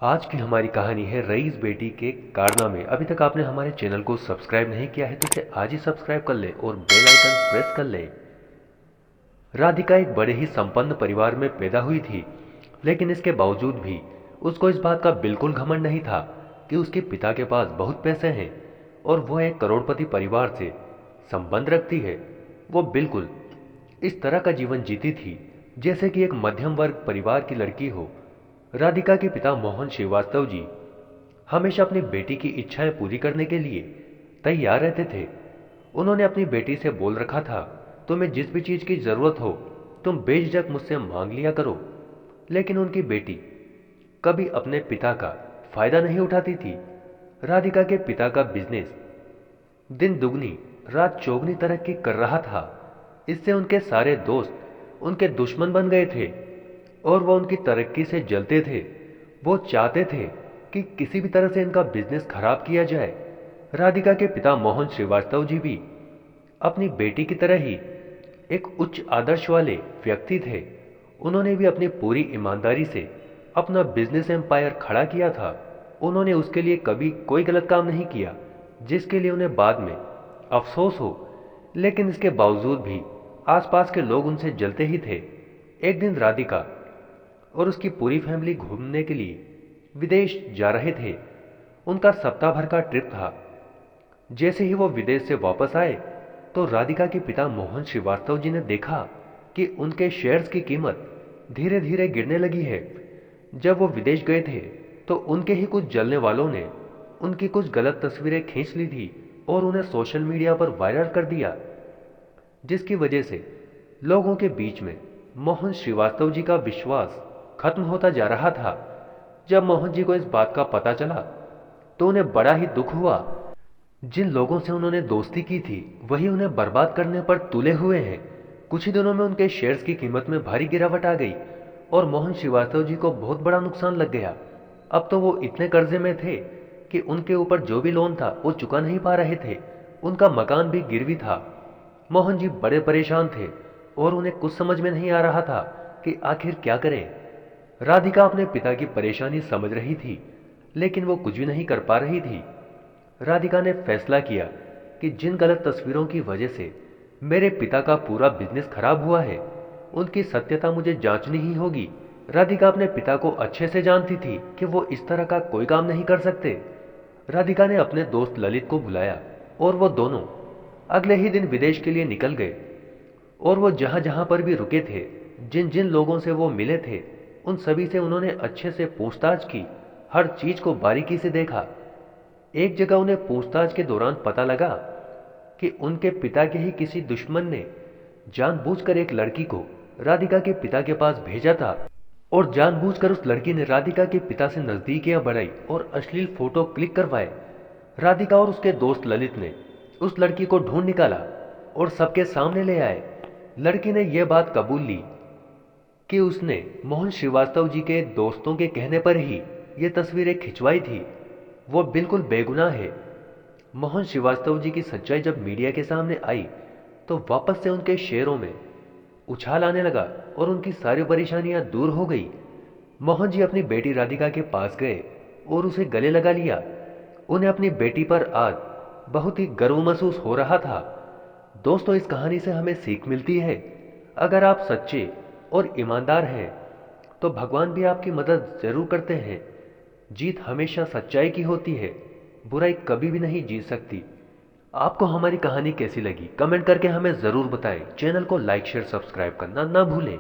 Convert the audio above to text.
आज की हमारी कहानी है रईस बेटी के कारनामे। अभी तक आपने हमारे चैनल को सब्सक्राइब नहीं किया है तो इसे आज ही सब्सक्राइब कर ले और बेल आइकन प्रेस कर ले। राधिका एक बड़े ही संपन्न परिवार में पैदा हुई थी, लेकिन इसके बावजूद भी उसको इस बात का बिल्कुल घमंड नहीं था कि उसके पिता के पास बहुत पैसे हैं और वह एक करोड़पति परिवार से संबंध रखती है। वो बिल्कुल इस तरह का जीवन जीती थी जैसे कि एक मध्यम वर्ग परिवार की लड़की हो। राधिका के पिता मोहन श्रीवास्तव जी हमेशा अपनी बेटी की इच्छाएं पूरी करने के लिए तैयार रहते थे। उन्होंने अपनी बेटी से बोल रखा था, तुम्हें जिस भी चीज की जरूरत हो तुम बेझिझक मुझसे मांग लिया करो। लेकिन उनकी बेटी कभी अपने पिता का फायदा नहीं उठाती थी। राधिका के पिता का बिजनेस दिन दुगनी रात चौगनी तरक्की कर रहा था। इससे उनके सारे दोस्त उनके दुश्मन बन गए थे और वो उनकी तरक्की से जलते थे। वो चाहते थे कि किसी भी तरह से इनका बिजनेस खराब किया जाए। राधिका के पिता मोहन श्रीवास्तव जी भी अपनी बेटी की तरह ही एक उच्च आदर्श वाले व्यक्ति थे। उन्होंने भी अपनी पूरी ईमानदारी से अपना बिजनेस एम्पायर खड़ा किया था। उन्होंने उसके लिए कभी कोई गलत काम नहीं किया जिसके लिए उन्हें बाद में अफसोस हो। लेकिन इसके बावजूद भी आसपास के लोग उनसे जलते ही थे। एक दिन राधिका और उसकी पूरी फैमिली घूमने के लिए विदेश जा रहे थे। उनका सप्ताह भर का ट्रिप था। जैसे ही वो विदेश से वापस आए तो राधिका के पिता मोहन श्रीवास्तव जी ने देखा कि उनके शेयर्स की कीमत धीरे धीरे गिरने लगी है। जब वो विदेश गए थे तो उनके ही कुछ जलने वालों ने उनकी कुछ गलत तस्वीरें खींच ली थी और उन्हें सोशल मीडिया पर वायरल कर दिया, जिसकी वजह से लोगों के बीच में मोहन श्रीवास्तव जी का विश्वास खत्म होता जा रहा था। जब मोहन जी को इस बात का पता चला तो उन्हें बड़ा ही दुख हुआ। जिन लोगों से उन्होंने दोस्ती की थी वही उन्हें बर्बाद करने पर तुले हुए हैं। कुछ ही दिनों में उनके शेयर्स की कीमत में भारी गिरावट आ गई और मोहन श्रीवास्तव जी को बहुत बड़ा नुकसान लग गया। अब तो वो इतने कर्जे में थे कि उनके ऊपर जो भी लोन था वो चुका नहीं पा रहे थे। उनका मकान भी गिरवी था। मोहन जी बड़े परेशान थे और उन्हें कुछ समझ में नहीं आ रहा था कि आखिर क्या करें। राधिका अपने पिता की परेशानी समझ रही थी, लेकिन वो कुछ भी नहीं कर पा रही थी। राधिका ने फैसला किया कि जिन गलत तस्वीरों की वजह से मेरे पिता का पूरा बिजनेस खराब हुआ है उनकी सत्यता मुझे जांचनी ही होगी। राधिका अपने पिता को अच्छे से जानती थी कि वो इस तरह का कोई काम नहीं कर सकते। राधिका ने अपने दोस्त ललित को बुलाया और वो दोनों अगले ही दिन विदेश के लिए निकल गए। और वो जहां जहां पर भी रुके थे, जिन जिन लोगों से वो मिले थे, उन सभी से उन्होंने अच्छे से पूछताछ की, हर चीज को बारीकी से देखा। एक जगह उन्हें पूछताछ के दौरान पता लगा कि उनके पिता के ही किसी दुश्मन ने जानबूझकर एक लड़की को राधिका के पिता के पास भेजा था और जानबूझकर उस लड़की ने राधिका के पिता से नजदीकियां बढ़ाई और अश्लील फोटो क्लिक करवाए। राधिका और उसके दोस्त ललित ने उस लड़की को ढूंढ निकाला और सबके सामने ले आए। लड़की ने यह बात कबूल ली कि उसने मोहन श्रीवास्तव जी के दोस्तों के कहने पर ही ये तस्वीरें खिंचवाई थी। वो बिल्कुल बेगुनाह है। मोहन श्रीवास्तव जी की सच्चाई जब मीडिया के सामने आई तो वापस से उनके शेयरों में उछाल आने लगा और उनकी सारी परेशानियां दूर हो गई। मोहन जी अपनी बेटी राधिका के पास गए और उसे गले लगा लिया। उन्हें अपनी बेटी पर आज बहुत ही गर्व महसूस हो रहा था। दोस्तों, इस कहानी से हमें सीख मिलती है, अगर आप सच्चे और ईमानदार हैं तो भगवान भी आपकी मदद जरूर करते हैं। जीत हमेशा सच्चाई की होती है, बुराई कभी भी नहीं जीत सकती। आपको हमारी कहानी कैसी लगी कमेंट करके हमें जरूर बताएं। चैनल को लाइक शेयर सब्सक्राइब करना ना भूलें।